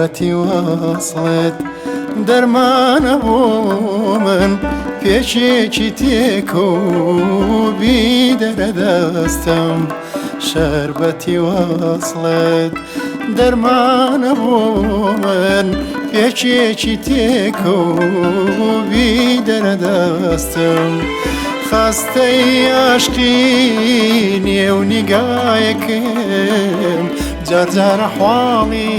شربەتی وەسڵت دەرمانە بۆ من پێچێکی تێکەوبی دەرەدەستم شربەتی وەسڵت دەرمانە بۆ من پێچێکی تێکەوبی دەرەدەستم خەستەی عاشقی نێو نیگایەکم جار حواڵی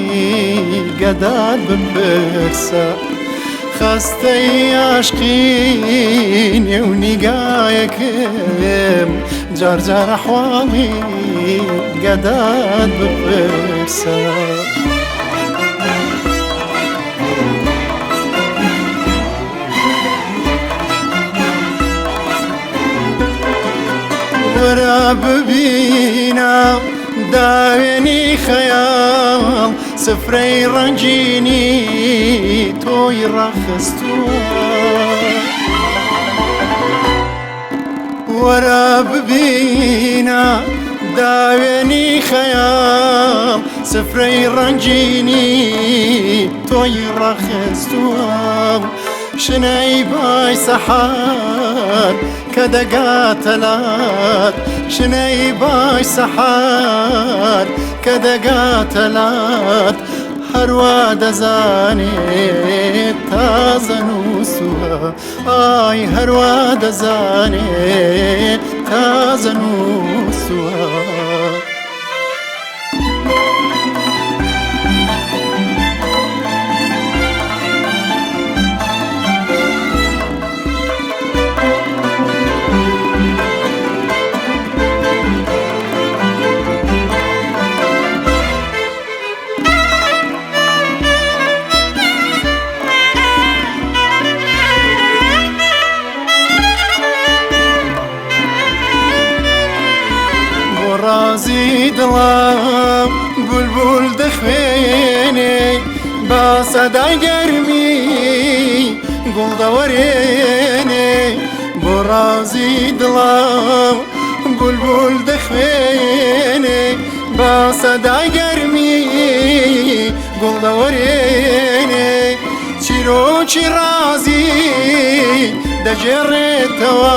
گەدار بپرسە خەستەی عاشقی نێو نیگایەکم جار حواڵی گەدار بپرسە وەرە ببینە داوێنی خەیاڵ سفرەی ڕەنگینی تۆی ڕاخستووە وەرە ببینە داوێنی خەیاڵ سفرەی ڕەنگینی تۆی ڕاخستووە شنەی بای سەحار کە دەگاتە لات شنەی بای سەحار کە دەگاتە لات هەروە دەزانێت تازە نووسووە ئای هەروە دەزانێت تازە نووسووە ڕازی دڵم بولبول دەخوێنێ بە سەدای گەرمی گوڵ دەوەرێنێ بۆ ڕازی دڵم بولبول دەخوێنێ بە سەدای گەرمی گوڵ دەوەرێنێ چیرۆکی ڕازی دەجێڕێتەوە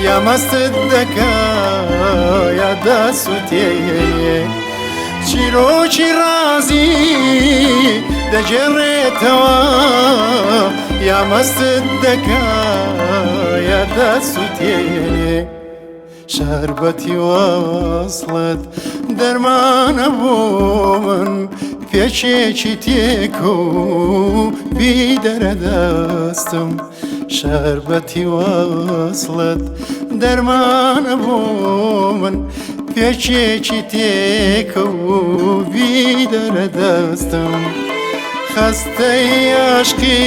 یا مەستت دەکا یا دەسووتێنێ چیرۆکی ڕازی دەجێڕێتەوە یا مەستت دەکا یا دەسووتێنێ شربەتی وەسڵت دەرمانە بۆ من پێچێکی تێکەوبی دەرەدەستم شربەتی وەسڵت دەرمانە بۆ من پێچێکی تێکەوبی دەرەدەستم خەستەی عاشقی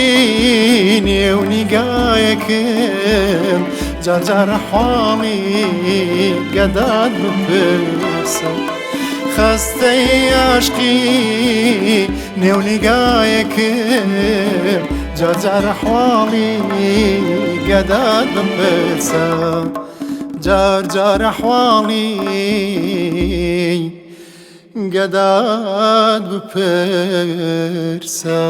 نێو نیگایەکم جار حواڵی گەدار بپرسە خەستەی عاشقی نێو نیگایەکم جار حواڵی گەدار بپرسە جار حواڵی گەدار بپرسە